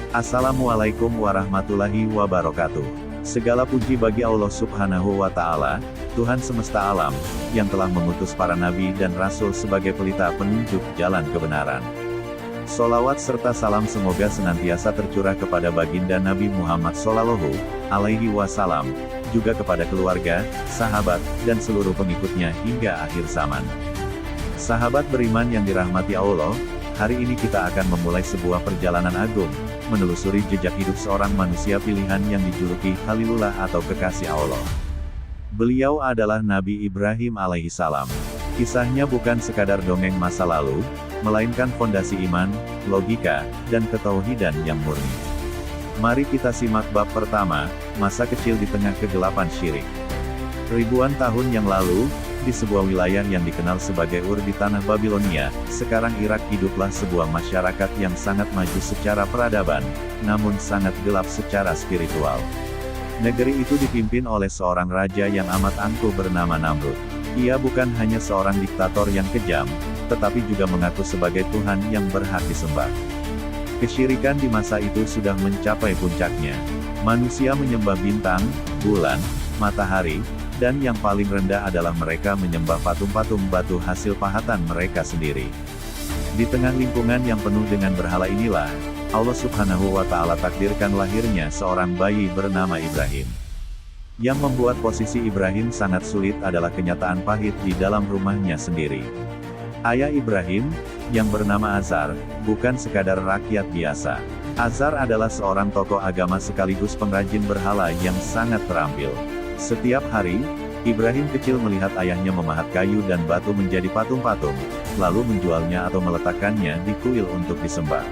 Assalamualaikum warahmatullahi wabarakatuh. Segala puji bagi Allah Subhanahu wa Ta'ala, Tuhan semesta alam, yang telah mengutus para nabi dan rasul sebagai pelita penunjuk jalan kebenaran. Sholawat serta salam semoga senantiasa tercurah kepada baginda Nabi Muhammad Shallallahu Alaihi Wasallam, juga kepada keluarga, sahabat, dan seluruh pengikutnya hingga akhir zaman. Sahabat beriman yang dirahmati Allah, hari ini kita akan memulai sebuah perjalanan agung, menelusuri jejak hidup seorang manusia pilihan yang dijuluki Khalilullah atau kekasih Allah. Beliau adalah Nabi Ibrahim alaihissalam. Kisahnya bukan sekadar dongeng masa lalu, melainkan fondasi iman, logika, dan ketauhidan yang murni. Mari kita simak bab pertama, masa kecil di tengah kegelapan syirik. Ribuan tahun yang lalu, di sebuah wilayah yang dikenal sebagai Ur di tanah Babilonia, sekarang Irak, hiduplah sebuah masyarakat yang sangat maju secara peradaban, namun sangat gelap secara spiritual. Negeri itu dipimpin oleh seorang raja yang amat angkuh bernama Namrud. Ia bukan hanya seorang diktator yang kejam, tetapi juga mengaku sebagai Tuhan yang berhak disembah. Kesyirikan di masa itu sudah mencapai puncaknya. Manusia menyembah bintang, bulan, matahari, dan yang paling rendah adalah mereka menyembah patung-patung batu hasil pahatan mereka sendiri. Di tengah lingkungan yang penuh dengan berhala inilah, Allah Subhanahu wa Ta'ala takdirkan lahirnya seorang bayi bernama Ibrahim. Yang membuat posisi Ibrahim sangat sulit adalah kenyataan pahit di dalam rumahnya sendiri. Ayah Ibrahim, yang bernama Azar, bukan sekadar rakyat biasa. Azar adalah seorang tokoh agama sekaligus pengrajin berhala yang sangat terampil. Setiap hari, Ibrahim kecil melihat ayahnya memahat kayu dan batu menjadi patung-patung, lalu menjualnya atau meletakkannya di kuil untuk disembah.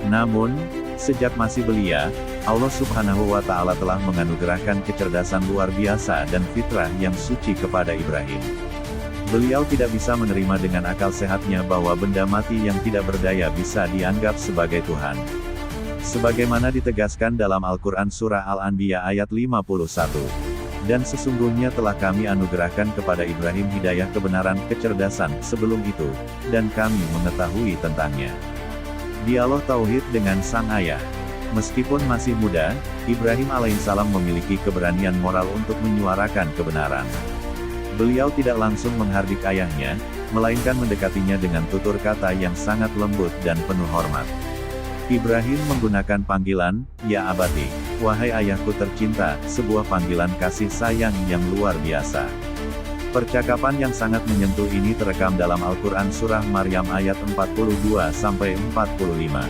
Namun, sejak masih belia, Allah Subhanahu wa Ta'ala telah menganugerahkan kecerdasan luar biasa dan fitrah yang suci kepada Ibrahim. Beliau tidak bisa menerima dengan akal sehatnya bahwa benda mati yang tidak berdaya bisa dianggap sebagai Tuhan. Sebagaimana ditegaskan dalam Al-Quran Surah Al-Anbiya ayat 51. Dan sesungguhnya telah kami anugerahkan kepada Ibrahim hidayah kebenaran kecerdasan sebelum itu, dan kami mengetahui tentangnya. Dialog tauhid dengan sang ayah. Meskipun masih muda, Ibrahim alaihissalam memiliki keberanian moral untuk menyuarakan kebenaran. Beliau tidak langsung menghardik ayahnya, melainkan mendekatinya dengan tutur kata yang sangat lembut dan penuh hormat. Ibrahim menggunakan panggilan, "Ya Abati," wahai ayahku tercinta, sebuah panggilan kasih sayang yang luar biasa. Percakapan yang sangat menyentuh ini terekam dalam Al-Quran Surah Maryam ayat 42-45.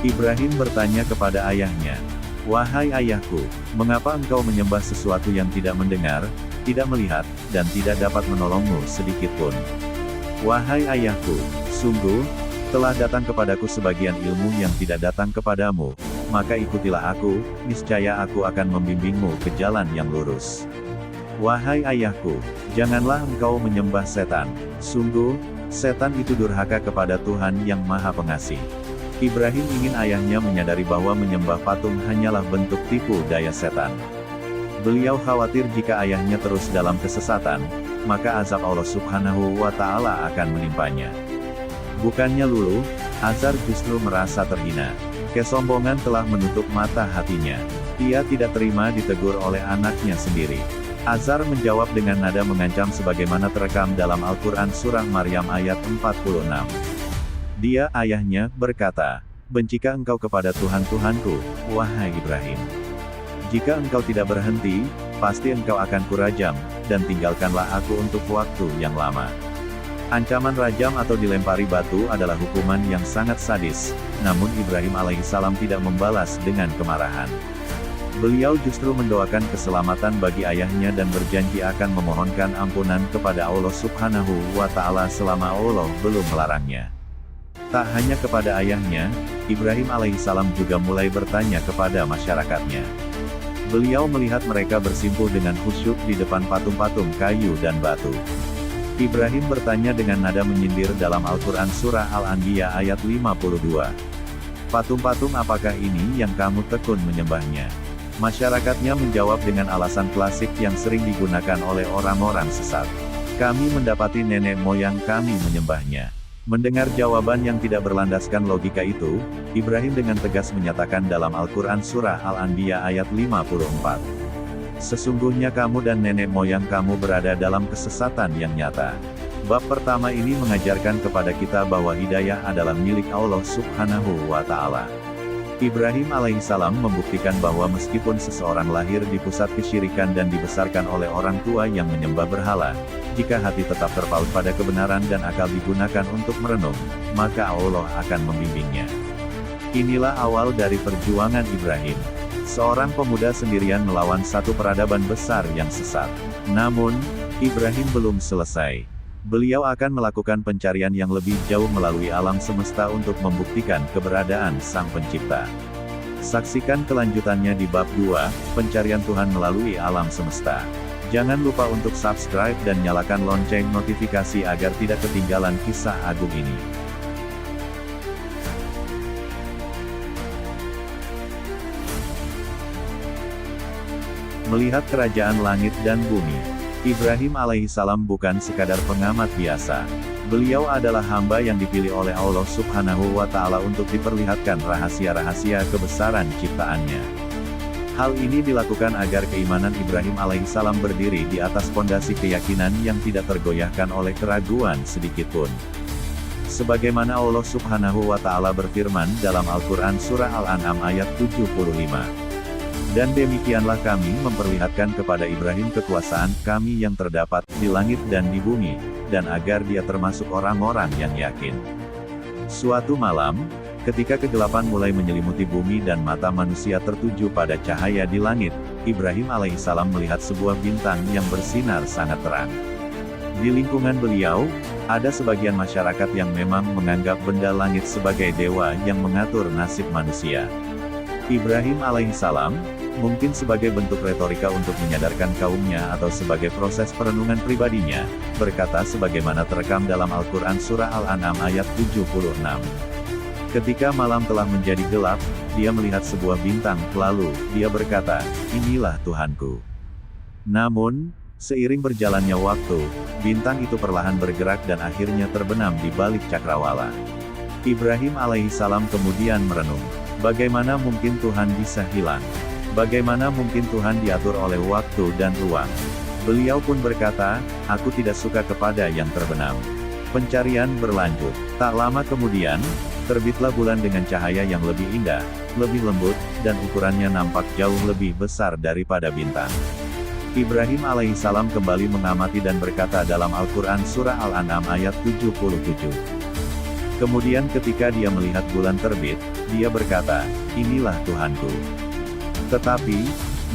Ibrahim bertanya kepada ayahnya, "Wahai ayahku, mengapa engkau menyembah sesuatu yang tidak mendengar, tidak melihat, dan tidak dapat menolongmu sedikitpun? Wahai ayahku, sungguh, telah datang kepadaku sebagian ilmu yang tidak datang kepadamu, maka ikutilah aku, niscaya aku akan membimbingmu ke jalan yang lurus. Wahai ayahku, janganlah engkau menyembah setan. Sungguh, setan itu durhaka kepada Tuhan yang Maha Pengasih." Ibrahim ingin ayahnya menyadari bahwa menyembah patung hanyalah bentuk tipu daya setan. Beliau khawatir jika ayahnya terus dalam kesesatan, maka azab Allah Subhanahu wa Ta'ala akan menimpanya. Bukannya luluh, Azar justru merasa terhina. Kesombongan telah menutup mata hatinya. Ia tidak terima ditegur oleh anaknya sendiri. Azar menjawab dengan nada mengancam sebagaimana terekam dalam Al-Quran Surah Maryam ayat 46. Dia, ayahnya, berkata, "Bencikah engkau kepada Tuhan-Tuhanku, wahai Ibrahim? Jika engkau tidak berhenti, pasti engkau akan kurajam, dan tinggalkanlah aku untuk waktu yang lama." Ancaman rajam atau dilempari batu adalah hukuman yang sangat sadis, namun Ibrahim alaihissalam tidak membalas dengan kemarahan. Beliau justru mendoakan keselamatan bagi ayahnya dan berjanji akan memohonkan ampunan kepada Allah Subhanahu wa Ta'ala selama Allah belum melarangnya. Tak hanya kepada ayahnya, Ibrahim alaihissalam juga mulai bertanya kepada masyarakatnya. Beliau melihat mereka bersimpuh dengan khusyuk di depan patung-patung kayu dan batu. Ibrahim bertanya dengan nada menyindir dalam Al-Quran Surah Al-Anbiya ayat 52. "Patung-patung apakah ini yang kamu tekun menyembahnya?" Masyarakatnya menjawab dengan alasan klasik yang sering digunakan oleh orang-orang sesat. "Kami mendapati nenek moyang kami menyembahnya. Mendengar jawaban yang tidak berlandaskan logika itu, Ibrahim dengan tegas menyatakan dalam Al-Quran Surah Al-Anbiya ayat 54. Sesungguhnya kamu dan nenek moyang kamu berada dalam kesesatan yang nyata. Bab pertama ini mengajarkan kepada kita bahwa hidayah adalah milik Allah Subhanahu wa Ta'ala. Ibrahim alaihissalam membuktikan bahwa meskipun seseorang lahir di pusat kesyirikan dan dibesarkan oleh orang tua yang menyembah berhala, jika hati tetap terpaut pada kebenaran dan akal digunakan untuk merenung, maka Allah akan membimbingnya. Inilah awal dari perjuangan Ibrahim. Seorang pemuda sendirian melawan satu peradaban besar yang sesat. Namun, Ibrahim belum selesai. Beliau akan melakukan pencarian yang lebih jauh melalui alam semesta untuk membuktikan keberadaan Sang Pencipta. Saksikan kelanjutannya di bab 2, Pencarian Tuhan melalui alam semesta. Jangan lupa untuk subscribe dan nyalakan lonceng notifikasi agar tidak ketinggalan kisah agung ini. Melihat kerajaan langit dan bumi, Ibrahim alaihissalam bukan sekadar pengamat biasa. Beliau adalah hamba yang dipilih oleh Allah Subhanahu wa Ta'ala untuk diperlihatkan rahasia-rahasia kebesaran ciptaannya. Hal ini dilakukan agar keimanan Ibrahim alaihissalam berdiri di atas pondasi keyakinan yang tidak tergoyahkan oleh keraguan sedikitpun. Sebagaimana Allah Subhanahu wa Ta'ala berfirman dalam Al-Quran Surah Al-An'am ayat 75. Dan demikianlah kami memperlihatkan kepada Ibrahim kekuasaan kami yang terdapat di langit dan di bumi, dan agar dia termasuk orang-orang yang yakin. Suatu malam, ketika kegelapan mulai menyelimuti bumi dan mata manusia tertuju pada cahaya di langit, Ibrahim alaihissalam melihat sebuah bintang yang bersinar sangat terang. Di lingkungan beliau, ada sebagian masyarakat yang memang menganggap benda langit sebagai dewa yang mengatur nasib manusia. Ibrahim alaihissalam, mungkin sebagai bentuk retorika untuk menyadarkan kaumnya atau sebagai proses perenungan pribadinya, berkata sebagaimana terekam dalam Al-Quran Surah Al-An'am ayat 76. Ketika malam telah menjadi gelap, dia melihat sebuah bintang, lalu, dia berkata, inilah Tuhanku. Namun, seiring berjalannya waktu, bintang itu perlahan bergerak dan akhirnya terbenam di balik cakrawala. Ibrahim alaihissalam kemudian merenung. Bagaimana mungkin Tuhan bisa hilang? Bagaimana mungkin Tuhan diatur oleh waktu dan ruang? Beliau pun berkata, aku tidak suka kepada yang terbenam. Pencarian berlanjut. Tak lama kemudian, terbitlah bulan dengan cahaya yang lebih indah, lebih lembut, dan ukurannya nampak jauh lebih besar daripada bintang. Ibrahim alaihissalam kembali mengamati dan berkata dalam Al-Quran Surah Al-An'am ayat 77. Kemudian ketika dia melihat bulan terbit, dia berkata, inilah Tuhanku. Tetapi,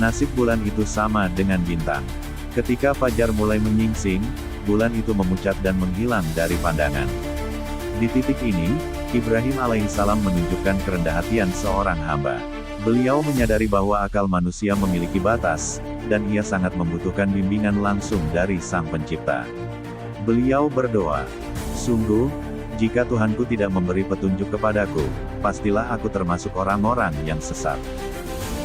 nasib bulan itu sama dengan bintang. Ketika fajar mulai menyingsing, bulan itu memucat dan menghilang dari pandangan. Di titik ini, Ibrahim alaihissalam menunjukkan kerendahan hatian seorang hamba. Beliau menyadari bahwa akal manusia memiliki batas, dan ia sangat membutuhkan bimbingan langsung dari Sang Pencipta. Beliau berdoa, sungguh, jika Tuhanku tidak memberi petunjuk kepadaku, pastilah aku termasuk orang-orang yang sesat.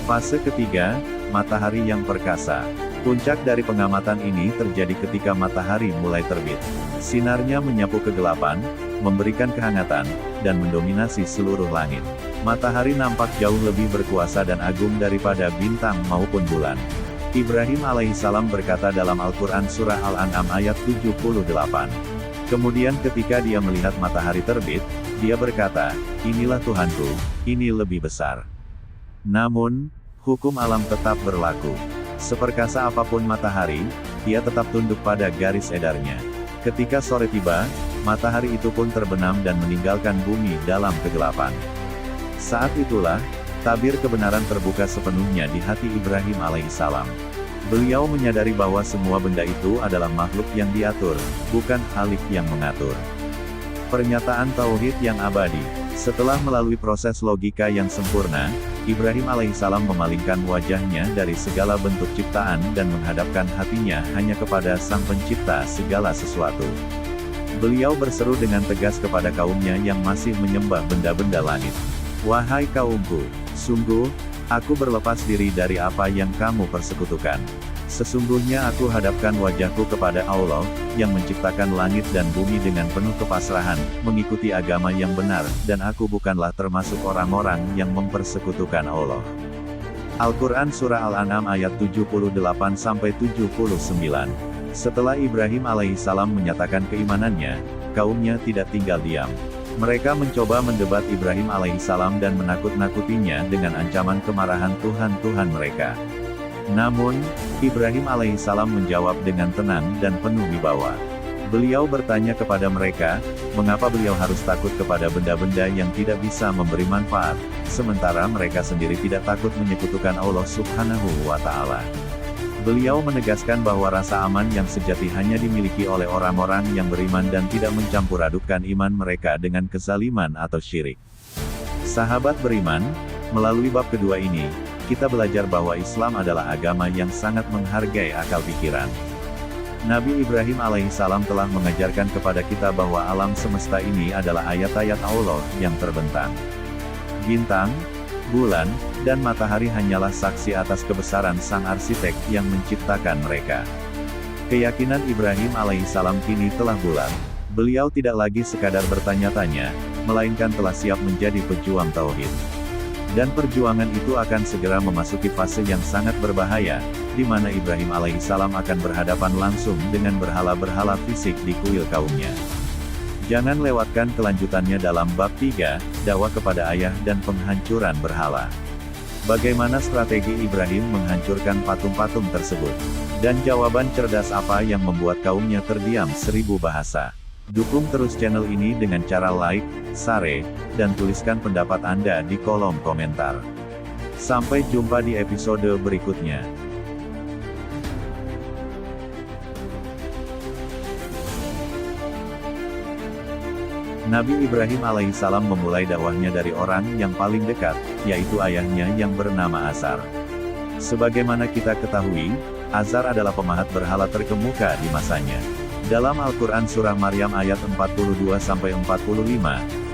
Fase ketiga, matahari yang perkasa. Puncak dari pengamatan ini terjadi ketika matahari mulai terbit. Sinarnya menyapu kegelapan, memberikan kehangatan, dan mendominasi seluruh langit. Matahari nampak jauh lebih berkuasa dan agung daripada bintang maupun bulan. Ibrahim alaihissalam berkata dalam Al-Quran Surah Al-An'am ayat 78. Kemudian ketika dia melihat matahari terbit, dia berkata, inilah Tuhanku, ini lebih besar. Namun, hukum alam tetap berlaku. Seperkasa apapun matahari, ia tetap tunduk pada garis edarnya. Ketika sore tiba, matahari itu pun terbenam dan meninggalkan bumi dalam kegelapan. Saat itulah, tabir kebenaran terbuka sepenuhnya di hati Ibrahim alaihissalam. Beliau menyadari bahwa semua benda itu adalah makhluk yang diatur, bukan Khalik yang mengatur. Pernyataan tauhid yang abadi. Setelah melalui proses logika yang sempurna, Ibrahim alaihissalam memalingkan wajahnya dari segala bentuk ciptaan dan menghadapkan hatinya hanya kepada Sang Pencipta segala sesuatu. Beliau berseru dengan tegas kepada kaumnya yang masih menyembah benda-benda langit. Wahai kaumku, sungguh, aku berlepas diri dari apa yang kamu persekutukan. Sesungguhnya aku hadapkan wajahku kepada Allah, yang menciptakan langit dan bumi dengan penuh kepasrahan, mengikuti agama yang benar, dan aku bukanlah termasuk orang-orang yang mempersekutukan Allah. Al-Quran Surah Al-An'am ayat 78-79. Setelah Ibrahim alaihissalam menyatakan keimanannya, kaumnya tidak tinggal diam. Mereka mencoba mendebat Ibrahim alaihissalam dan menakut-nakutinya dengan ancaman kemarahan Tuhan mereka. Namun, Ibrahim alaihissalam menjawab dengan tenang dan penuh wibawa. Beliau bertanya kepada mereka, mengapa beliau harus takut kepada benda-benda yang tidak bisa memberi manfaat, sementara mereka sendiri tidak takut menyekutukan Allah Subhanahu wa Ta'ala. Beliau menegaskan bahwa rasa aman yang sejati hanya dimiliki oleh orang-orang yang beriman dan tidak mencampur adukan iman mereka dengan kezaliman atau syirik. Sahabat beriman, melalui bab kedua ini, kita belajar bahwa Islam adalah agama yang sangat menghargai akal pikiran. Nabi Ibrahim alaihissalam telah mengajarkan kepada kita bahwa alam semesta ini adalah ayat-ayat Allah yang terbentang. Bintang, bulan, dan matahari hanyalah saksi atas kebesaran sang arsitek yang menciptakan mereka. Keyakinan Ibrahim alaihissalam kini telah bulat. Beliau tidak lagi sekadar bertanya-tanya, melainkan telah siap menjadi pejuang tauhid. Dan perjuangan itu akan segera memasuki fase yang sangat berbahaya, di mana Ibrahim alaihissalam akan berhadapan langsung dengan berhala-berhala fisik di kuil kaumnya. Jangan lewatkan kelanjutannya dalam bab 3, dakwah kepada ayah dan penghancuran berhala. Bagaimana strategi Ibrahim menghancurkan patung-patung tersebut? Dan jawaban cerdas apa yang membuat kaumnya terdiam 1000 bahasa? Dukung terus channel ini dengan cara like, share, dan tuliskan pendapat Anda di kolom komentar. Sampai jumpa di episode berikutnya. Nabi Ibrahim alaihissalam memulai dakwahnya dari orang yang paling dekat, yaitu ayahnya yang bernama Azar. Sebagaimana kita ketahui, Azar adalah pemahat berhala terkemuka di masanya. Dalam Al-Quran Surah Maryam ayat 42-45,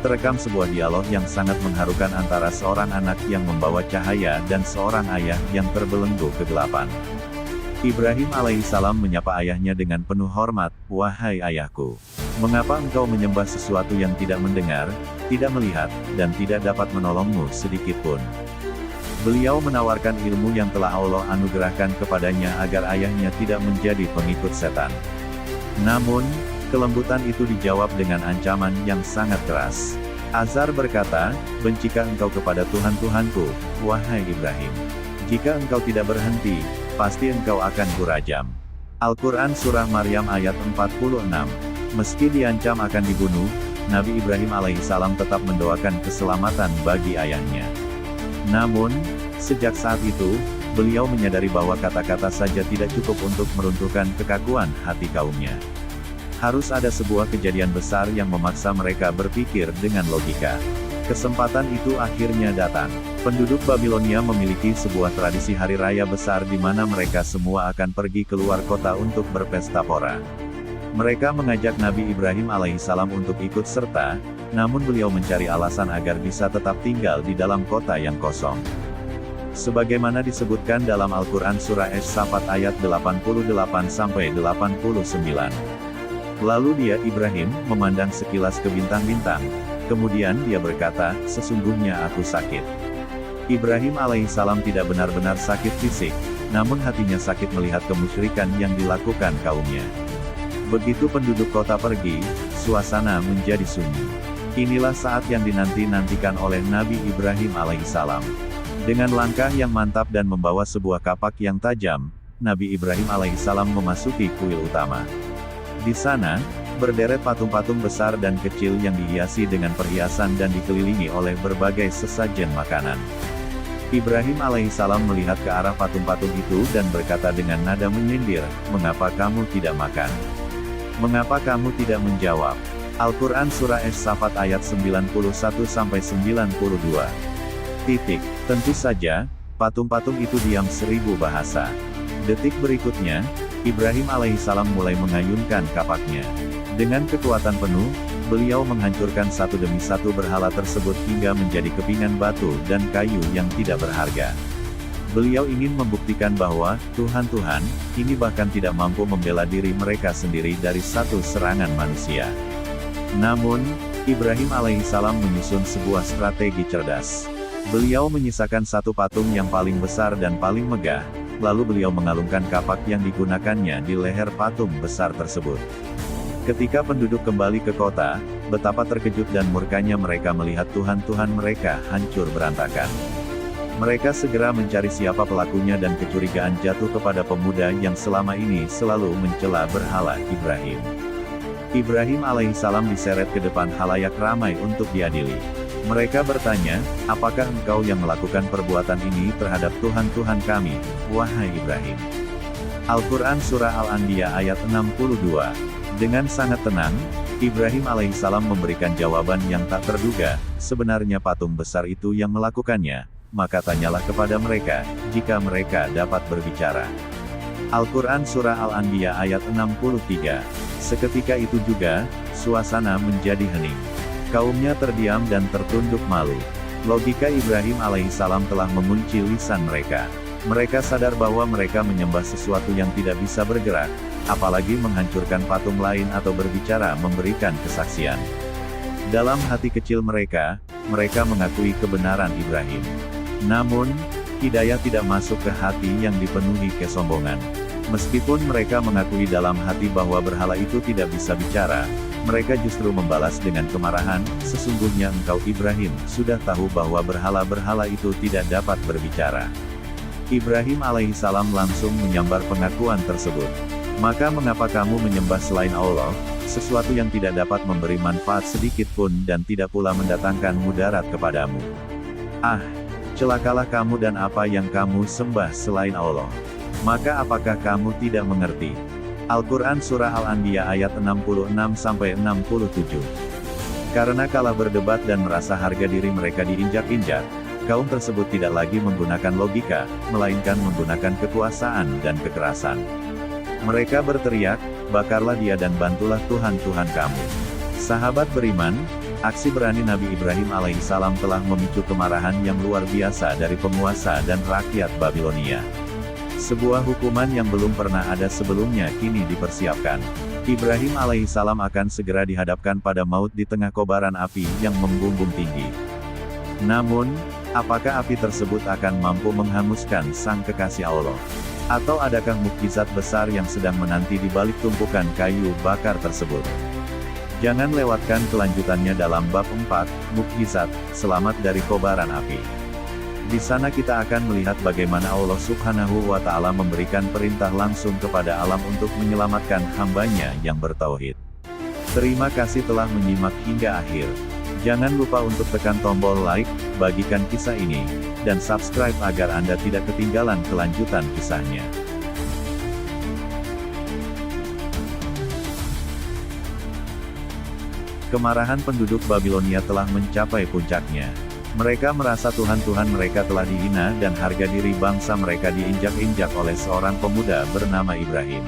terekam sebuah dialog yang sangat mengharukan antara seorang anak yang membawa cahaya dan seorang ayah yang terbelenggu kegelapan. Ibrahim alaihissalam menyapa ayahnya dengan penuh hormat, "Wahai ayahku, mengapa engkau menyembah sesuatu yang tidak mendengar, tidak melihat, dan tidak dapat menolongmu sedikitpun?" Beliau menawarkan ilmu yang telah Allah anugerahkan kepadanya agar ayahnya tidak menjadi pengikut setan. Namun, kelembutan itu dijawab dengan ancaman yang sangat keras. Azar berkata, "Bencikah engkau kepada Tuhan-Tuhanku, wahai Ibrahim? Jika engkau tidak berhenti, pasti engkau akan kurajam." Al-Quran Surah Maryam ayat 46. Meski diancam akan dibunuh, Nabi Ibrahim alaihissalam tetap mendoakan keselamatan bagi ayahnya. Namun, sejak saat itu, beliau menyadari bahwa kata-kata saja tidak cukup untuk meruntuhkan kekaguan hati kaumnya. Harus ada sebuah kejadian besar yang memaksa mereka berpikir dengan logika. Kesempatan itu akhirnya datang. Penduduk Babilonia memiliki sebuah tradisi hari raya besar di mana mereka semua akan pergi keluar kota untuk berpesta pora. Mereka mengajak Nabi Ibrahim alaihissalam untuk ikut serta, namun beliau mencari alasan agar bisa tetap tinggal di dalam kota yang kosong. Sebagaimana disebutkan dalam Al-Quran Surah As-Saffat ayat 88-89. Lalu dia, Ibrahim, memandang sekilas ke bintang-bintang, kemudian dia berkata, "Sesungguhnya aku sakit." Ibrahim alaihissalam tidak benar-benar sakit fisik, namun hatinya sakit melihat kemusyrikan yang dilakukan kaumnya. Begitu penduduk kota pergi, suasana menjadi sunyi. Inilah saat yang dinanti-nantikan oleh Nabi Ibrahim alaihissalam. Dengan langkah yang mantap dan membawa sebuah kapak yang tajam, Nabi Ibrahim alaihissalam memasuki kuil utama. Di sana, berderet patung-patung besar dan kecil yang dihiasi dengan perhiasan dan dikelilingi oleh berbagai sesajen makanan. Ibrahim alaihissalam melihat ke arah patung-patung itu dan berkata dengan nada menyindir, "Mengapa kamu tidak makan? Mengapa kamu tidak menjawab?" Al-Quran Surah As-Saffat ayat 91-92. Tentu saja, patung-patung itu diam 1000 bahasa. Detik berikutnya, Ibrahim alaihissalam mulai mengayunkan kapaknya. Dengan kekuatan penuh, beliau menghancurkan satu demi satu berhala tersebut hingga menjadi kepingan batu dan kayu yang tidak berharga. Beliau ingin membuktikan bahwa Tuhan-Tuhan ini bahkan tidak mampu membela diri mereka sendiri dari satu serangan manusia. Namun, Ibrahim alaihissalam menyusun sebuah strategi cerdas. Beliau menyisakan satu patung yang paling besar dan paling megah, lalu beliau mengalungkan kapak yang digunakannya di leher patung besar tersebut. Ketika penduduk kembali ke kota, betapa terkejut dan murkanya mereka melihat Tuhan-Tuhan mereka hancur berantakan. Mereka segera mencari siapa pelakunya dan kecurigaan jatuh kepada pemuda yang selama ini selalu mencela berhala Ibrahim. Ibrahim alaihissalam diseret ke depan halayak ramai untuk diadili. Mereka bertanya, apakah engkau yang melakukan perbuatan ini terhadap Tuhan-Tuhan kami, wahai Ibrahim? Al-Quran Surah Al-Anbiya ayat 62. Dengan sangat tenang, Ibrahim alaihissalam memberikan jawaban yang tak terduga, sebenarnya patung besar itu yang melakukannya. Maka tanyalah kepada mereka, jika mereka dapat berbicara. Al-Quran Surah Al-Anbiya ayat 63. Seketika itu juga, suasana menjadi hening. Kaumnya terdiam dan tertunduk malu. Logika Ibrahim alaihissalam telah mengunci lisan mereka. Mereka sadar bahwa mereka menyembah sesuatu yang tidak bisa bergerak, apalagi menghancurkan patung lain atau berbicara memberikan kesaksian. Dalam hati kecil mereka mengakui kebenaran Ibrahim. Namun, hidayah tidak masuk ke hati yang dipenuhi kesombongan. Meskipun mereka mengakui dalam hati bahwa berhala itu tidak bisa bicara, mereka justru membalas dengan kemarahan, sesungguhnya engkau Ibrahim, sudah tahu bahwa berhala-berhala itu tidak dapat berbicara. Ibrahim alaihissalam langsung menyambar pengakuan tersebut. Maka mengapa kamu menyembah selain Allah, sesuatu yang tidak dapat memberi manfaat sedikit pun dan tidak pula mendatangkan mudarat kepadamu? Ah! Celakalah kamu dan apa yang kamu sembah selain Allah. Maka apakah kamu tidak mengerti? Al-Quran Surah Al-Anbiya ayat 66-67. Karena kalah berdebat dan merasa harga diri mereka diinjak-injak, kaum tersebut tidak lagi menggunakan logika, melainkan menggunakan kekuasaan dan kekerasan. Mereka berteriak, bakarlah dia dan bantulah Tuhan-Tuhan kamu. Sahabat beriman, aksi berani Nabi Ibrahim alaihissalam telah memicu kemarahan yang luar biasa dari penguasa dan rakyat Babilonia. Sebuah hukuman yang belum pernah ada sebelumnya kini dipersiapkan. Ibrahim alaihissalam akan segera dihadapkan pada maut di tengah kobaran api yang membumbung tinggi. Namun, apakah api tersebut akan mampu menghanguskan sang kekasih Allah? Atau adakah mukjizat besar yang sedang menanti di balik tumpukan kayu bakar tersebut? Jangan lewatkan kelanjutannya dalam bab 4, Mukjizat, Selamat dari Kobaran Api. Di sana kita akan melihat bagaimana Allah Subhanahu wa Ta'ala memberikan perintah langsung kepada alam untuk menyelamatkan hambanya yang bertauhid. Terima kasih telah menyimak hingga akhir. Jangan lupa untuk tekan tombol like, bagikan kisah ini, dan subscribe agar Anda tidak ketinggalan kelanjutan kisahnya. Kemarahan penduduk Babilonia telah mencapai puncaknya. Mereka merasa Tuhan-Tuhan mereka telah dihina dan harga diri bangsa mereka diinjak-injak oleh seorang pemuda bernama Ibrahim.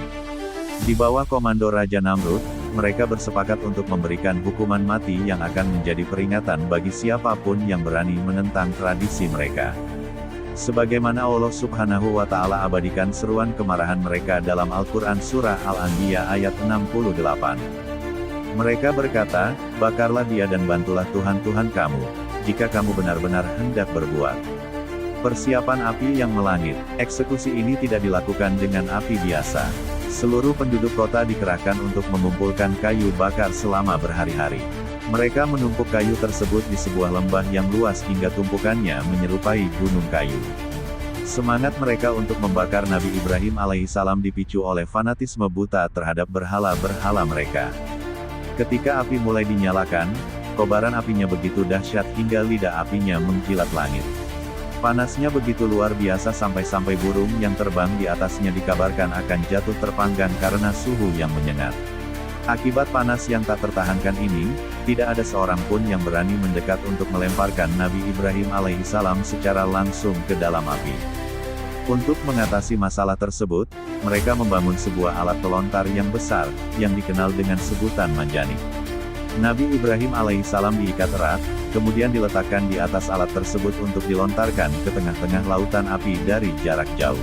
Di bawah komando Raja Namrud, mereka bersepakat untuk memberikan hukuman mati yang akan menjadi peringatan bagi siapapun yang berani menentang tradisi mereka. Sebagaimana Allah Subhanahu wa Ta'ala abadikan seruan kemarahan mereka dalam Al-Quran Surah Al-Anbiya ayat 68. Mereka berkata, bakarlah dia dan bantulah Tuhan-Tuhan kamu, jika kamu benar-benar hendak berbuat. Persiapan api yang melangit. Eksekusi ini tidak dilakukan dengan api biasa. Seluruh penduduk kota dikerahkan untuk mengumpulkan kayu bakar selama berhari-hari. Mereka menumpuk kayu tersebut di sebuah lembah yang luas hingga tumpukannya menyerupai gunung kayu. Semangat mereka untuk membakar Nabi Ibrahim alaihissalam dipicu oleh fanatisme buta terhadap berhala-berhala mereka. Ketika api mulai dinyalakan, kobaran apinya begitu dahsyat hingga lidah apinya menjilat langit. Panasnya begitu luar biasa sampai-sampai burung yang terbang di atasnya dikabarkan akan jatuh terpanggang karena suhu yang menyengat. Akibat panas yang tak tertahankan ini, tidak ada seorang pun yang berani mendekat untuk melemparkan Nabi Ibrahim alaihissalam secara langsung ke dalam api. Untuk mengatasi masalah tersebut, mereka membangun sebuah alat pelontar yang besar, yang dikenal dengan sebutan manjanik. Nabi Ibrahim alaihissalam diikat erat, kemudian diletakkan di atas alat tersebut untuk dilontarkan ke tengah-tengah lautan api dari jarak jauh.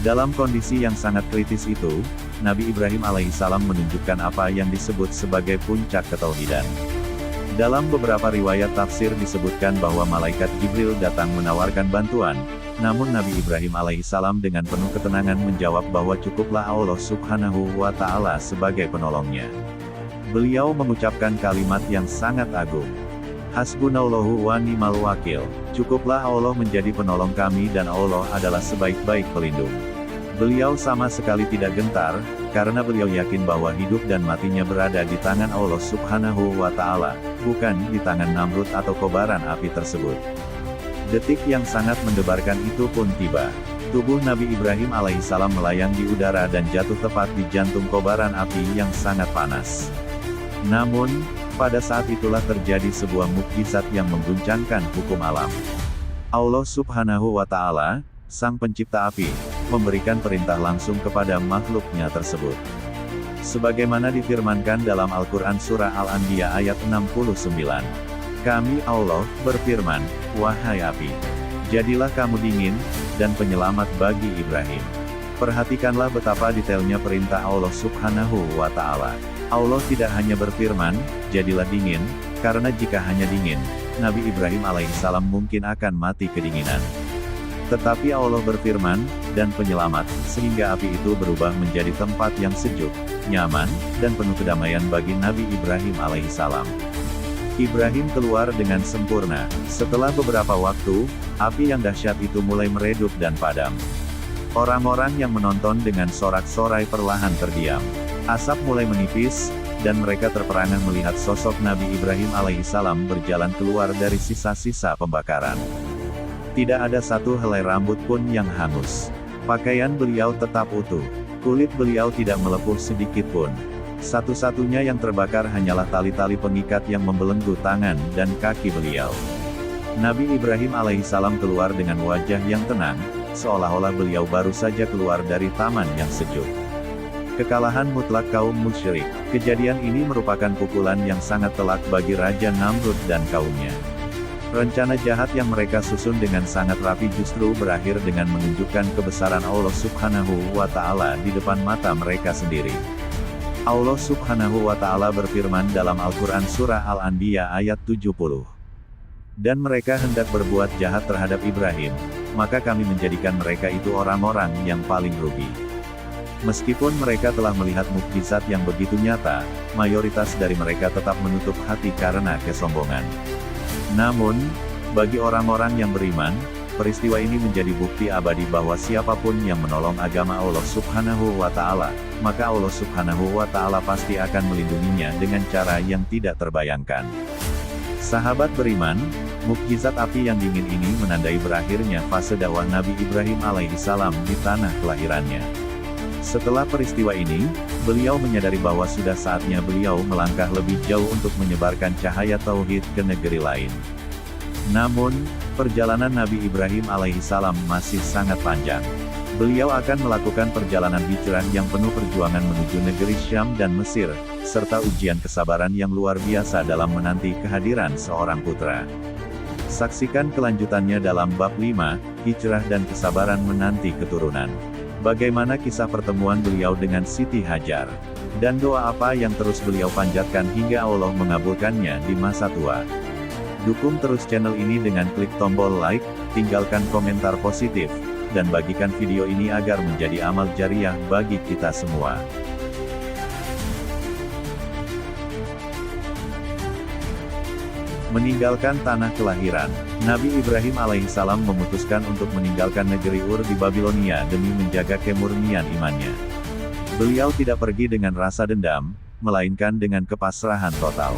Dalam kondisi yang sangat kritis itu, Nabi Ibrahim alaihissalam menunjukkan apa yang disebut sebagai puncak ketauhidan. Dalam beberapa riwayat tafsir disebutkan bahwa malaikat Jibril datang menawarkan bantuan, namun Nabi Ibrahim alaihissalam dengan penuh ketenangan menjawab bahwa cukuplah Allah subhanahu wa ta'ala sebagai penolongnya. Beliau mengucapkan kalimat yang sangat agung. Hasbunallahu wa ni'mal wakil. Cukuplah Allah menjadi penolong kami dan Allah adalah sebaik-baik pelindung. Beliau sama sekali tidak gentar, karena beliau yakin bahwa hidup dan matinya berada di tangan Allah subhanahu wa ta'ala, bukan di tangan Namrud atau kobaran api tersebut. Detik yang sangat mendebarkan itu pun tiba. Tubuh Nabi Ibrahim alaihissalam melayang di udara dan jatuh tepat di jantung kobaran api yang sangat panas. Namun, pada saat itulah terjadi sebuah mukjizat yang mengguncangkan hukum alam. Allah subhanahu wa ta'ala, sang pencipta api, memberikan perintah langsung kepada makhluknya tersebut. Sebagaimana difirmankan dalam Al-Quran Surah Al-Anbiya ayat 69. Kami Allah, berfirman, wahai api, jadilah kamu dingin, dan penyelamat bagi Ibrahim. Perhatikanlah betapa detailnya perintah Allah subhanahu wa ta'ala. Allah tidak hanya berfirman, jadilah dingin, karena jika hanya dingin, Nabi Ibrahim alaihissalam mungkin akan mati kedinginan. Tetapi Allah berfirman, dan penyelamat, sehingga api itu berubah menjadi tempat yang sejuk, nyaman, dan penuh kedamaian bagi Nabi Ibrahim alaihissalam. Ibrahim keluar dengan sempurna. Setelah beberapa waktu, api yang dahsyat itu mulai meredup dan padam. Orang-orang yang menonton dengan sorak-sorai perlahan terdiam. Asap mulai menipis, dan mereka terperangah melihat sosok Nabi Ibrahim alaihissalam berjalan keluar dari sisa-sisa pembakaran. Tidak ada satu helai rambut pun yang hangus. Pakaian beliau tetap utuh. Kulit beliau tidak melepuh sedikit pun. Satu-satunya yang terbakar hanyalah tali-tali pengikat yang membelenggu tangan dan kaki beliau. Nabi Ibrahim alaihissalam keluar dengan wajah yang tenang, seolah-olah beliau baru saja keluar dari taman yang sejuk. Kekalahan mutlak kaum musyrik. Kejadian ini merupakan pukulan yang sangat telak bagi Raja Namrud dan kaumnya. Rencana jahat yang mereka susun dengan sangat rapi justru berakhir dengan menunjukkan kebesaran Allah subhanahu wa ta'ala di depan mata mereka sendiri. Allah subhanahu wa ta'ala berfirman dalam Al-Quran Surah Al-Anbiya ayat 70. Dan mereka hendak berbuat jahat terhadap Ibrahim, maka kami menjadikan mereka itu orang-orang yang paling rugi. Meskipun mereka telah melihat mukjizat yang begitu nyata, mayoritas dari mereka tetap menutup hati karena kesombongan. Namun, bagi orang-orang yang beriman, peristiwa ini menjadi bukti abadi bahwa siapapun yang menolong agama Allah subhanahu wa ta'ala, maka Allah subhanahu wa ta'ala pasti akan melindunginya dengan cara yang tidak terbayangkan. Sahabat beriman, mukjizat api yang dingin ini menandai berakhirnya fase dakwah Nabi Ibrahim alaihissalam di tanah kelahirannya. Setelah peristiwa ini, beliau menyadari bahwa sudah saatnya beliau melangkah lebih jauh untuk menyebarkan cahaya tauhid ke negeri lain. Namun, perjalanan Nabi Ibrahim alaihissalam masih sangat panjang. Beliau akan melakukan perjalanan hijrah yang penuh perjuangan menuju negeri Syam dan Mesir, serta ujian kesabaran yang luar biasa dalam menanti kehadiran seorang putra. Saksikan kelanjutannya dalam bab 5, Hijrah dan Kesabaran Menanti Keturunan. Bagaimana kisah pertemuan beliau dengan Siti Hajar, dan doa apa yang terus beliau panjatkan hingga Allah mengabulkannya di masa tua. Dukung terus channel ini dengan klik tombol like, tinggalkan komentar positif, dan bagikan video ini agar menjadi amal jariah bagi kita semua. Meninggalkan tanah kelahiran, Nabi Ibrahim alaihissalam memutuskan untuk meninggalkan negeri Ur di Babilonia demi menjaga kemurnian imannya. Beliau tidak pergi dengan rasa dendam, melainkan dengan kepasrahan total.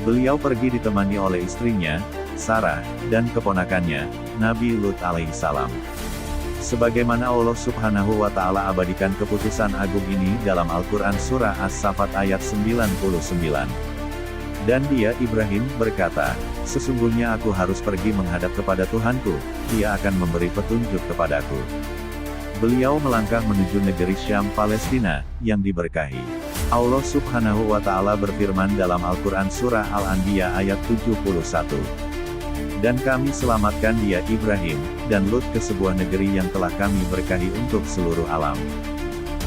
Beliau pergi ditemani oleh istrinya, Sarah, dan keponakannya, Nabi Lut alaihissalam. Sebagaimana Allah subhanahu wa ta'ala abadikan keputusan agung ini dalam Al-Quran Surah As-Saffat ayat 99. Dan dia, Ibrahim, berkata, sesungguhnya aku harus pergi menghadap kepada Tuhanku, dia akan memberi petunjuk kepadaku. Beliau melangkah menuju negeri Syam Palestina, yang diberkahi. Allah Subhanahu wa Ta'ala berfirman dalam Al-Quran Surah Al-Anbiya ayat 71. Dan kami selamatkan dia Ibrahim, dan Lut ke sebuah negeri yang telah kami berkahi untuk seluruh alam.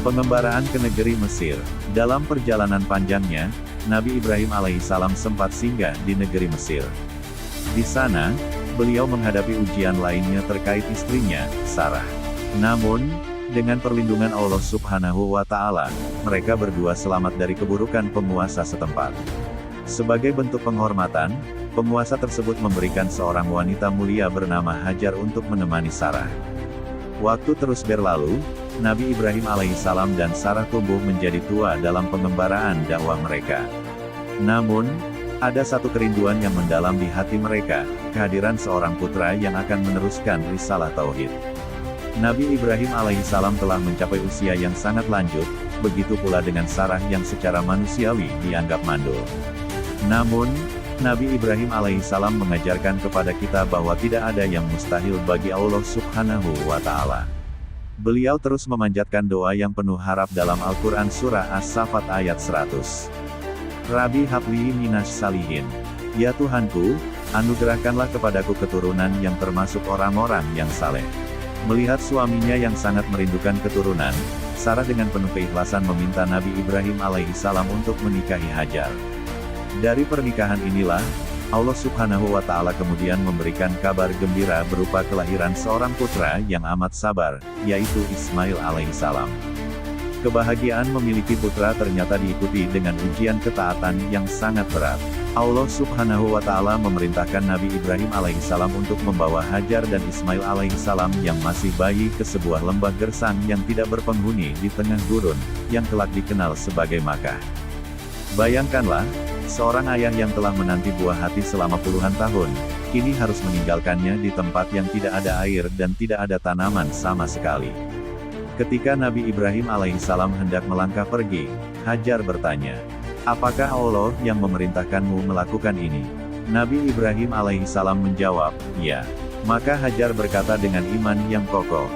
Pengembaraan ke negeri Mesir. Dalam perjalanan panjangnya, Nabi Ibrahim alaihissalam sempat singgah di negeri Mesir. Di sana, beliau menghadapi ujian lainnya terkait istrinya, Sarah. Namun, dengan perlindungan Allah Subhanahu wa Ta'ala, mereka berdua selamat dari keburukan penguasa setempat. Sebagai bentuk penghormatan, penguasa tersebut memberikan seorang wanita mulia bernama Hajar untuk menemani Sarah. Waktu terus berlalu, Nabi Ibrahim alaihissalam dan Sarah tumbuh menjadi tua dalam pengembaraan dakwah mereka. Namun, ada satu kerinduan yang mendalam di hati mereka, kehadiran seorang putra yang akan meneruskan risalah tauhid. Nabi Ibrahim alaihissalam telah mencapai usia yang sangat lanjut, begitu pula dengan Sarah yang secara manusiawi dianggap mandul. Namun, Nabi Ibrahim alaihissalam mengajarkan kepada kita bahwa tidak ada yang mustahil bagi Allah Subhanahu wa Ta'ala. Beliau terus memanjatkan doa yang penuh harap dalam Al-Quran Surah As-Saffat ayat 100. Rabbi habli minas salihin. Ya Tuhanku, anugerahkanlah kepadaku keturunan yang termasuk orang-orang yang saleh. Melihat suaminya yang sangat merindukan keturunan, Sarah dengan penuh keikhlasan meminta Nabi Ibrahim alaihissalam untuk menikahi Hajar. Dari pernikahan inilah, Allah Subhanahu wa Ta'ala kemudian memberikan kabar gembira berupa kelahiran seorang putra yang amat sabar, yaitu Ismail alaihissalam. Kebahagiaan memiliki putra ternyata diikuti dengan ujian ketaatan yang sangat berat. Allah Subhanahu wa Ta'ala memerintahkan Nabi Ibrahim alaihissalam untuk membawa Hajar dan Ismail alaihissalam yang masih bayi ke sebuah lembah gersang yang tidak berpenghuni di tengah gurun, yang kelak dikenal sebagai Makkah. Bayangkanlah, seorang ayah yang telah menanti buah hati selama puluhan tahun, kini harus meninggalkannya di tempat yang tidak ada air dan tidak ada tanaman sama sekali. Ketika Nabi Ibrahim alaihissalam hendak melangkah pergi, Hajar bertanya, "Apakah Allah yang memerintahkanmu melakukan ini?" Nabi Ibrahim alaihissalam menjawab, "Ya." Maka Hajar berkata dengan iman yang kokoh,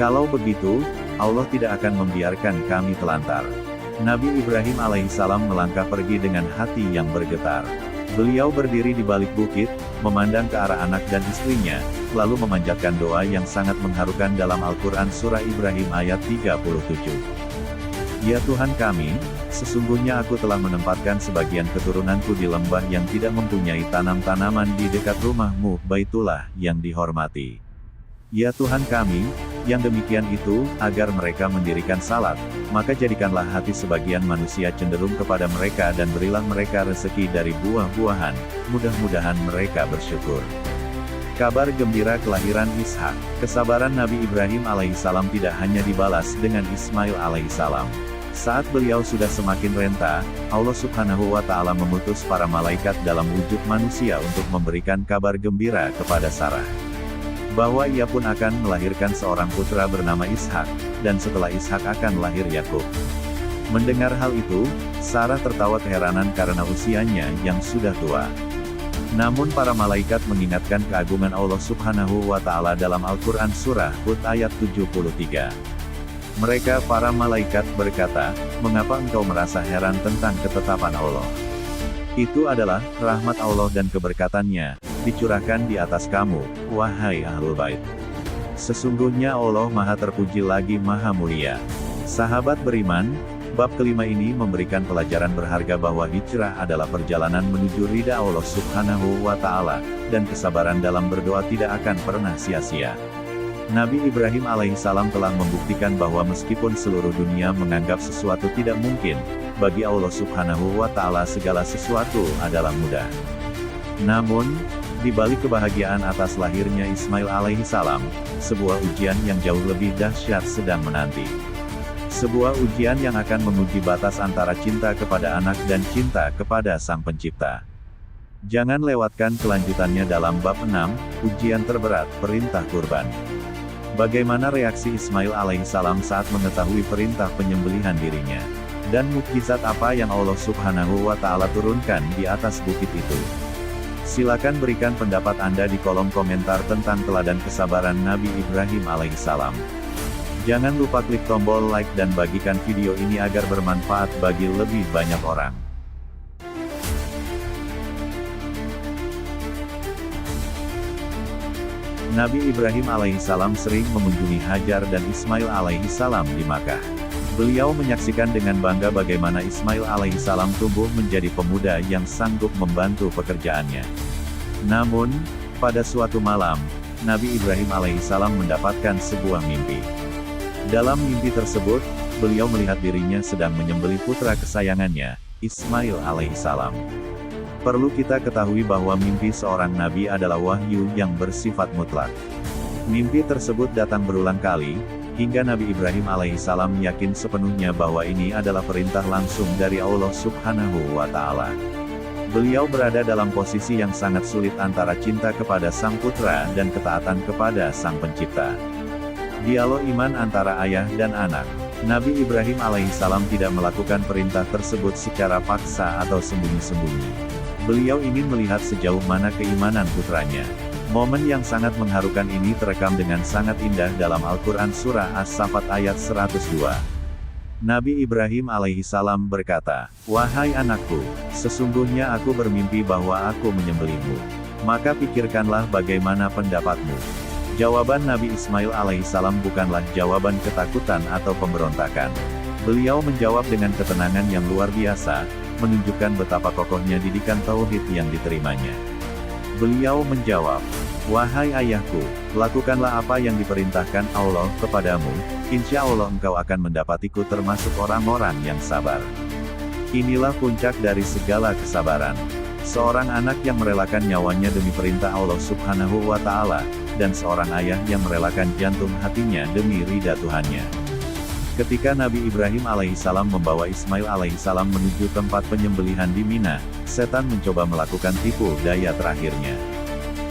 "Kalau begitu, Allah tidak akan membiarkan kami telantar." Nabi Ibrahim alaihissalam melangkah pergi dengan hati yang bergetar. Beliau berdiri di balik bukit, memandang ke arah anak dan istrinya, lalu memanjatkan doa yang sangat mengharukan dalam Al-Quran Surah Ibrahim ayat 37. Ya Tuhan kami, sesungguhnya aku telah menempatkan sebagian keturunanku di lembah yang tidak mempunyai tanam-tanaman di dekat rumahmu, Baitullah, yang dihormati. Ya Tuhan kami, yang demikian itu, agar mereka mendirikan salat, maka jadikanlah hati sebagian manusia cenderung kepada mereka dan berilah mereka rezeki dari buah-buahan, mudah-mudahan mereka bersyukur. Kabar gembira kelahiran Ishak. Kesabaran Nabi Ibrahim alaihissalam tidak hanya dibalas dengan Ismail alaihissalam. Saat beliau sudah semakin renta, Allah Subhanahu wa Ta'ala mengutus para malaikat dalam wujud manusia untuk memberikan kabar gembira kepada Sarah, bahwa ia pun akan melahirkan seorang putra bernama Ishak, dan setelah Ishak akan lahir Yakub. Mendengar hal itu, Sarah tertawa keheranan karena usianya yang sudah tua. Namun para malaikat mengingatkan keagungan Allah Subhanahu wa Ta'ala dalam Al-Quran Surah Hud ayat 73. Mereka para malaikat berkata, "Mengapa engkau merasa heran tentang ketetapan Allah? Itu adalah rahmat Allah dan keberkatannya dicurahkan di atas kamu, wahai Ahlul Bait. Sesungguhnya Allah Maha Terpuji lagi Maha Mulia." Sahabat beriman, bab kelima ini memberikan pelajaran berharga bahwa hijrah adalah perjalanan menuju ridha Allah Subhanahu wa Ta'ala, dan kesabaran dalam berdoa tidak akan pernah sia-sia. Nabi Ibrahim alaihissalam telah membuktikan bahwa meskipun seluruh dunia menganggap sesuatu tidak mungkin, bagi Allah Subhanahu wa Ta'ala segala sesuatu adalah mudah. Namun, di balik kebahagiaan atas lahirnya Ismail alaihissalam, sebuah ujian yang jauh lebih dahsyat sedang menanti. Sebuah ujian yang akan menguji batas antara cinta kepada anak dan cinta kepada Sang Pencipta. Jangan lewatkan kelanjutannya dalam bab 6, ujian terberat, perintah kurban. Bagaimana reaksi Ismail alaihissalam saat mengetahui perintah penyembelihan dirinya? Dan mukjizat apa yang Allah Subhanahu wa Ta'ala turunkan di atas bukit itu? Silakan berikan pendapat Anda di kolom komentar tentang teladan kesabaran Nabi Ibrahim alaihissalam. Jangan lupa klik tombol like dan bagikan video ini agar bermanfaat bagi lebih banyak orang. Nabi Ibrahim alaihissalam sering mengunjungi Hajar dan Ismail alaihissalam di Makkah. Beliau menyaksikan dengan bangga bagaimana Ismail alaihissalam tumbuh menjadi pemuda yang sanggup membantu pekerjaannya. Namun, pada suatu malam, Nabi Ibrahim alaihissalam mendapatkan sebuah mimpi. Dalam mimpi tersebut, beliau melihat dirinya sedang menyembelih putra kesayangannya, Ismail alaihissalam. Perlu kita ketahui bahwa mimpi seorang nabi adalah wahyu yang bersifat mutlak. Mimpi tersebut datang berulang kali, hingga Nabi Ibrahim alaihissalam yakin sepenuhnya bahwa ini adalah perintah langsung dari Allah Subhanahu wa Ta'ala. Beliau berada dalam posisi yang sangat sulit antara cinta kepada sang putra dan ketaatan kepada sang pencipta. Dialog iman antara ayah dan anak. Nabi Ibrahim alaihissalam tidak melakukan perintah tersebut secara paksa atau sembunyi-sembunyi. Beliau ingin melihat sejauh mana keimanan putranya. Momen yang sangat mengharukan ini terekam dengan sangat indah dalam Al-Quran Surah As-Saffat ayat 102. Nabi Ibrahim alaihissalam berkata, "Wahai anakku, sesungguhnya aku bermimpi bahwa aku menyembelihmu. Maka pikirkanlah bagaimana pendapatmu." Jawaban Nabi Ismail alaihissalam bukanlah jawaban ketakutan atau pemberontakan. Beliau menjawab dengan ketenangan yang luar biasa, menunjukkan betapa kokohnya didikan tauhid yang diterimanya. Beliau menjawab, "Wahai ayahku, lakukanlah apa yang diperintahkan Allah kepadamu, insya Allah engkau akan mendapatiku termasuk orang-orang yang sabar." Inilah puncak dari segala kesabaran. Seorang anak yang merelakan nyawanya demi perintah Allah Subhanahu wa Ta'ala, dan seorang ayah yang merelakan jantung hatinya demi ridha Tuhannya. Ketika Nabi Ibrahim alaihissalam membawa Ismail alaihissalam menuju tempat penyembelihan di Mina, setan mencoba melakukan tipu daya terakhirnya.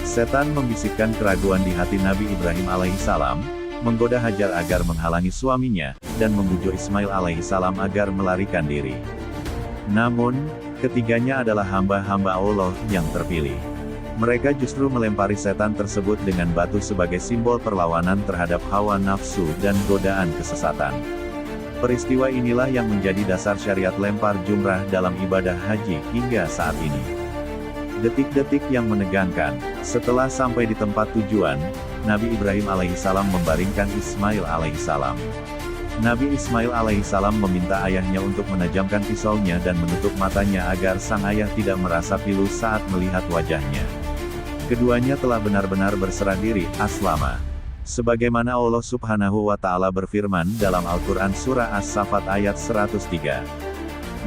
Setan membisikkan keraguan di hati Nabi Ibrahim alaihissalam, menggoda Hajar agar menghalangi suaminya, dan membujuk Ismail alaihissalam agar melarikan diri. Namun, ketiganya adalah hamba-hamba Allah yang terpilih. Mereka justru melempari setan tersebut dengan batu sebagai simbol perlawanan terhadap hawa nafsu dan godaan kesesatan. Peristiwa inilah yang menjadi dasar syariat lempar jumrah dalam ibadah haji hingga saat ini. Detik-detik yang menegangkan. Setelah sampai di tempat tujuan, Nabi Ibrahim alaihissalam membaringkan Ismail alaihissalam. Nabi Ismail alaihissalam meminta ayahnya untuk menajamkan pisaunya dan menutup matanya agar sang ayah tidak merasa pilu saat melihat wajahnya. Keduanya telah benar-benar berserah diri, aslama. Sebagaimana Allah Subhanahu wa Ta'ala berfirman dalam Al-Quran Surah As-Saffat ayat 103.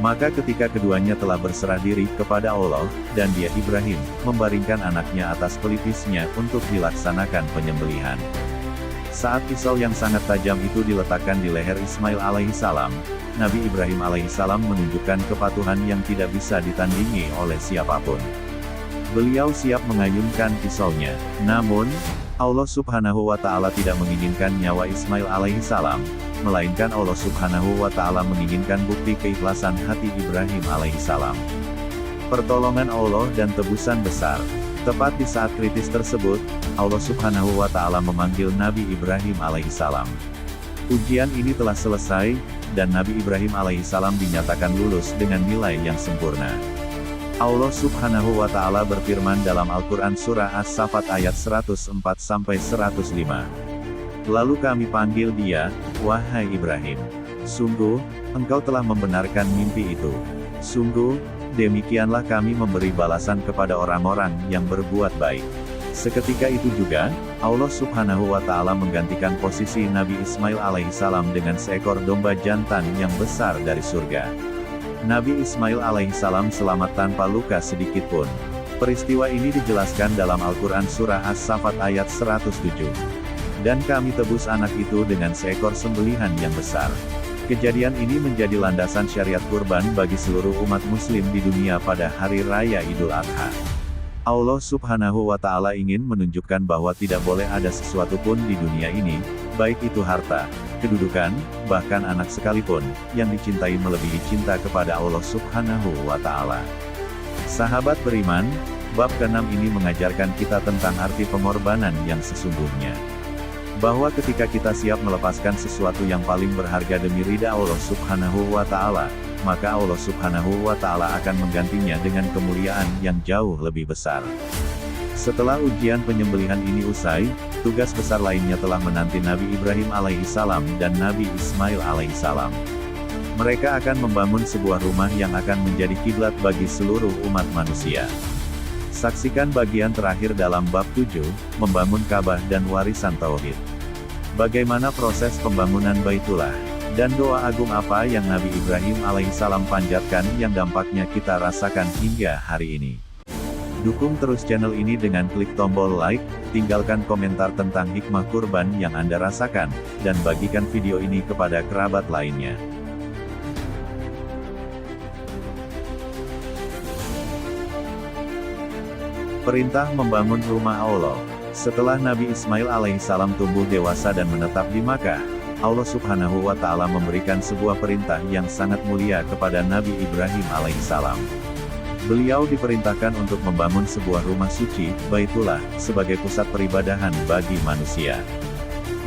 Maka ketika keduanya telah berserah diri kepada Allah, dan dia Ibrahim, membaringkan anaknya atas pelipisnya untuk dilaksanakan penyembelihan. Saat pisau yang sangat tajam itu diletakkan di leher Ismail alaihissalam, Nabi Ibrahim alaihissalam menunjukkan kepatuhan yang tidak bisa ditandingi oleh siapapun. Beliau siap mengayunkan pisaunya. Namun, Allah Subhanahu wa Ta'ala tidak menginginkan nyawa Ismail alaihissalam, melainkan Allah Subhanahu wa Ta'ala menginginkan bukti keikhlasan hati Ibrahim alaihissalam. Pertolongan Allah dan tebusan besar. Tepat di saat kritis tersebut, Allah Subhanahu wa Ta'ala memanggil Nabi Ibrahim alaihissalam. Ujian ini telah selesai, dan Nabi Ibrahim alaihissalam dinyatakan lulus dengan nilai yang sempurna. Allah Subhanahu wa Ta'ala berfirman dalam Al-Quran Surah As-Saffat ayat 104-105. Lalu kami panggil dia, "Wahai Ibrahim, sungguh, engkau telah membenarkan mimpi itu. Sungguh, demikianlah kami memberi balasan kepada orang-orang yang berbuat baik." Seketika itu juga, Allah Subhanahu wa Ta'ala menggantikan posisi Nabi Ismail alaihissalam dengan seekor domba jantan yang besar dari surga. Nabi Ismail alaihissalam selamat tanpa luka sedikit pun. Peristiwa ini dijelaskan dalam Al-Quran Surah As-Saffat ayat 107. Dan kami tebus anak itu dengan seekor sembelihan yang besar. Kejadian ini menjadi landasan syariat kurban bagi seluruh umat muslim di dunia pada Hari Raya Idul Adha. Allah Subhanahu wa Ta'ala ingin menunjukkan bahwa tidak boleh ada sesuatu pun di dunia ini, baik itu harta, kedudukan, bahkan anak sekalipun, yang dicintai melebihi cinta kepada Allah Subhanahu wa Ta'ala. Sahabat beriman, bab ke-6 ini mengajarkan kita tentang arti pengorbanan yang sesungguhnya. Bahwa ketika kita siap melepaskan sesuatu yang paling berharga demi ridha Allah Subhanahu wa Ta'ala, maka Allah Subhanahu wa Ta'ala akan menggantinya dengan kemuliaan yang jauh lebih besar. Setelah ujian penyembelihan ini usai, tugas besar lainnya telah menanti Nabi Ibrahim alaihissalam dan Nabi Ismail alaihissalam. Mereka akan membangun sebuah rumah yang akan menjadi kiblat bagi seluruh umat manusia. Saksikan bagian terakhir dalam bab 7, membangun Ka'bah dan warisan Tauhid. Bagaimana proses pembangunan Baitullah, dan doa agung apa yang Nabi Ibrahim alaihissalam panjatkan yang dampaknya kita rasakan hingga hari ini. Dukung terus channel ini dengan klik tombol like, tinggalkan komentar tentang hikmah kurban yang Anda rasakan, dan bagikan video ini kepada kerabat lainnya. Perintah membangun rumah Allah. Setelah Nabi Ismail alaihissalam tumbuh dewasa dan menetap di Makkah, Allah Subhanahu wa Ta'ala memberikan sebuah perintah yang sangat mulia kepada Nabi Ibrahim alaihissalam. Beliau diperintahkan untuk membangun sebuah rumah suci, Baitullah, sebagai pusat peribadahan bagi manusia.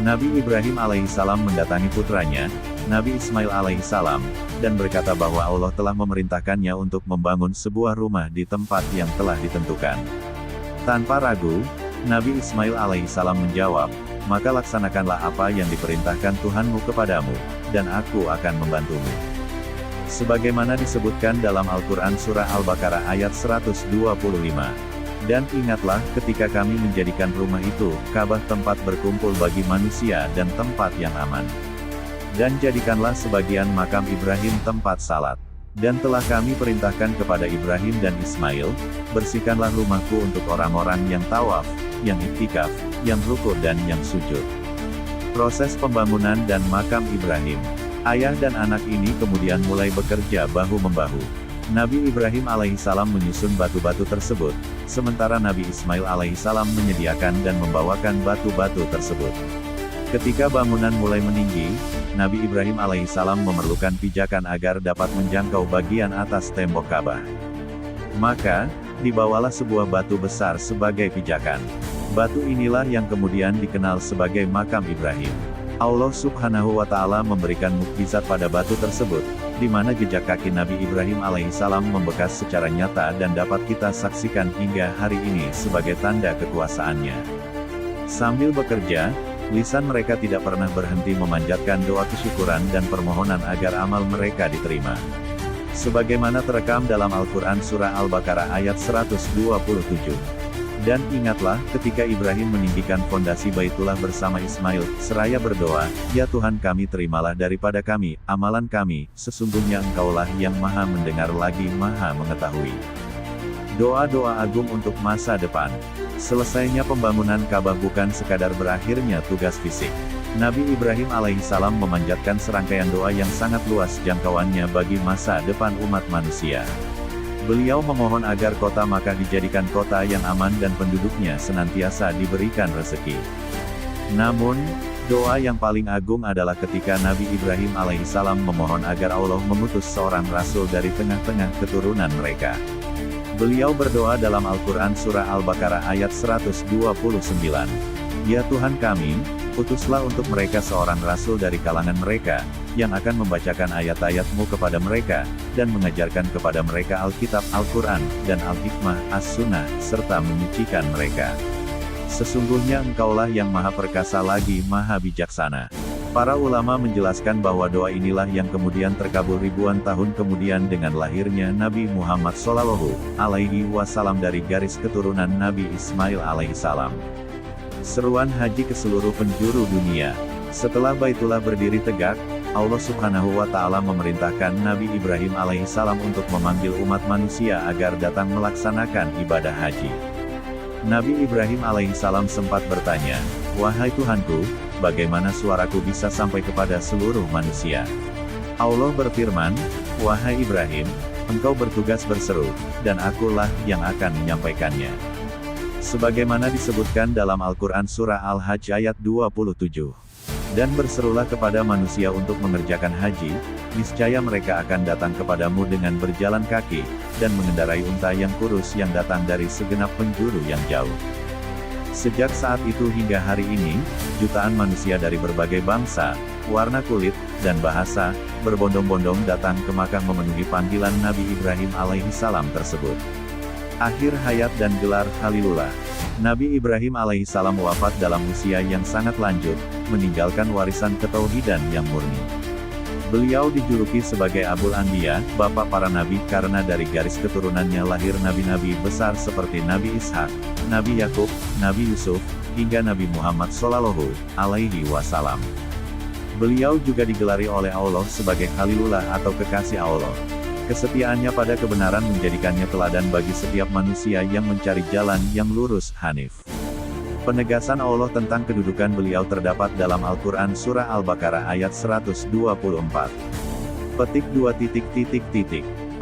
Nabi Ibrahim alaihissalam mendatangi putranya, Nabi Ismail alaihissalam, dan berkata bahwa Allah telah memerintahkannya untuk membangun sebuah rumah di tempat yang telah ditentukan. Tanpa ragu, Nabi Ismail alaihissalam menjawab, "Maka laksanakanlah apa yang diperintahkan Tuhanmu kepadamu, dan aku akan membantumu." Sebagaimana disebutkan dalam Al-Quran Surah Al-Baqarah ayat 125. Dan ingatlah ketika kami menjadikan rumah itu, Ka'bah tempat berkumpul bagi manusia dan tempat yang aman. Dan jadikanlah sebagian makam Ibrahim tempat salat. Dan telah kami perintahkan kepada Ibrahim dan Ismail, bersihkanlah rumahku untuk orang-orang yang tawaf, yang iktikaf, yang rukuk dan yang sujud. Proses pembangunan dan makam Ibrahim. Ayah dan anak ini kemudian mulai bekerja bahu-membahu. Nabi Ibrahim alaihissalam menyusun batu-batu tersebut, sementara Nabi Ismail alaihissalam menyediakan dan membawakan batu-batu tersebut. Ketika bangunan mulai meninggi, Nabi Ibrahim alaihissalam memerlukan pijakan agar dapat menjangkau bagian atas tembok Ka'bah. Maka, dibawalah sebuah batu besar sebagai pijakan. Batu inilah yang kemudian dikenal sebagai makam Ibrahim. Allah Subhanahu wa Ta'ala memberikan mukjizat pada batu tersebut, di mana jejak kaki Nabi Ibrahim alaihissalam membekas secara nyata dan dapat kita saksikan hingga hari ini sebagai tanda kekuasaannya. Sambil bekerja, lisan mereka tidak pernah berhenti memanjatkan doa kesyukuran dan permohonan agar amal mereka diterima. Sebagaimana terekam dalam Al-Quran Surah Al-Baqarah ayat 127. Dan ingatlah ketika Ibrahim meninggikan fondasi Baitullah bersama Ismail, seraya berdoa, "Ya Tuhan kami, terimalah daripada kami, amalan kami, sesungguhnya Engkaulah yang maha mendengar lagi maha mengetahui." Doa-doa agung untuk masa depan. Selesainya pembangunan Ka'bah bukan sekadar berakhirnya tugas fisik. Nabi Ibrahim alaihissalam memanjatkan serangkaian doa yang sangat luas jangkauannya bagi masa depan umat manusia. Beliau memohon agar kota Makkah dijadikan kota yang aman dan penduduknya senantiasa diberikan rezeki. Namun, doa yang paling agung adalah ketika Nabi Ibrahim alaihissalam memohon agar Allah memutus seorang rasul dari tengah-tengah keturunan mereka. Beliau berdoa dalam Al-Quran Surah Al-Baqarah ayat 129. "Ya Tuhan kami, utuslah untuk mereka seorang rasul dari kalangan mereka, yang akan membacakan ayat-ayat-Mu kepada mereka, dan mengajarkan kepada mereka Alkitab Al-Quran, dan Al-Hikmah, As-Sunnah, serta menyucikan mereka. Sesungguhnya Engkaulah yang maha perkasa lagi maha bijaksana." Para ulama menjelaskan bahwa doa inilah yang kemudian terkabul ribuan tahun kemudian dengan lahirnya Nabi Muhammad SAW dari garis keturunan Nabi Ismail alaihissalam. Seruan haji ke seluruh penjuru dunia. Setelah Baitullah berdiri tegak, Allah Subhanahu wa Ta'ala memerintahkan Nabi Ibrahim alaihissalam untuk memanggil umat manusia agar datang melaksanakan ibadah haji. Nabi Ibrahim alaihissalam sempat bertanya, "Wahai Tuhanku, bagaimana suaraku bisa sampai kepada seluruh manusia?" Allah berfirman, "Wahai Ibrahim, engkau bertugas berseru, dan akulah yang akan menyampaikannya." Sebagaimana disebutkan dalam Al-Quran Surah Al-Hajj ayat 27. "Dan berserulah kepada manusia untuk mengerjakan haji, niscaya mereka akan datang kepadamu dengan berjalan kaki, dan mengendarai unta yang kurus yang datang dari segenap penjuru yang jauh." Sejak saat itu hingga hari ini, jutaan manusia dari berbagai bangsa, warna kulit, dan bahasa, berbondong-bondong datang ke Makkah memenuhi panggilan Nabi Ibrahim alaihissalam tersebut. Akhir hayat dan gelar Khalilullah. Nabi Ibrahim alaihissalam wafat dalam usia yang sangat lanjut, meninggalkan warisan ketauhidan yang murni. Beliau dijuluki sebagai Abul Anbiya, bapak para nabi, karena dari garis keturunannya lahir nabi-nabi besar seperti Nabi Ishak, Nabi Yakub, Nabi Yusuf, hingga Nabi Muhammad Shallallahu Alaihi Wasallam. Beliau juga digelari oleh Allah sebagai Khalilullah atau kekasih Allah. Kesetiaannya pada kebenaran menjadikannya teladan bagi setiap manusia yang mencari jalan yang lurus, hanif. Penegasan Allah tentang kedudukan beliau terdapat dalam Al-Quran Surah Al-Baqarah ayat 124. Petik 2.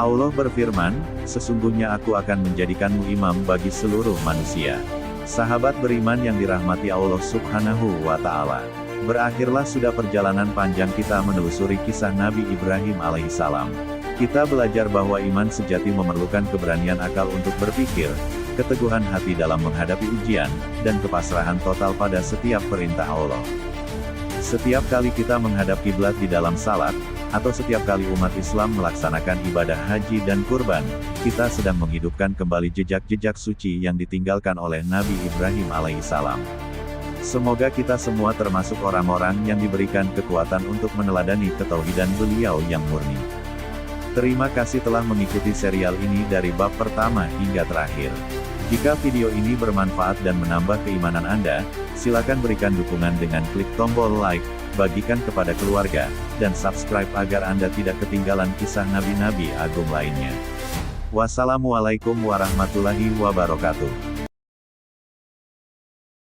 Allah berfirman, sesungguhnya aku akan menjadikanmu imam bagi seluruh manusia. Sahabat beriman yang dirahmati Allah Subhanahu wa Ta'ala. Berakhirlah sudah perjalanan panjang kita menelusuri kisah Nabi Ibrahim alaihissalam. Kita belajar bahwa iman sejati memerlukan keberanian akal untuk berpikir, keteguhan hati dalam menghadapi ujian, dan kepasrahan total pada setiap perintah Allah. Setiap kali kita menghadap kiblat di dalam salat, atau setiap kali umat Islam melaksanakan ibadah haji dan kurban, kita sedang menghidupkan kembali jejak-jejak suci yang ditinggalkan oleh Nabi Ibrahim alaihissalam. Semoga kita semua termasuk orang-orang yang diberikan kekuatan untuk meneladani ketauhidan beliau yang murni. Terima kasih telah mengikuti serial ini dari bab pertama hingga terakhir. Jika video ini bermanfaat dan menambah keimanan Anda, silakan berikan dukungan dengan klik tombol like, bagikan kepada keluarga, dan subscribe agar Anda tidak ketinggalan kisah nabi-nabi agung lainnya. Wassalamualaikum warahmatullahi wabarakatuh.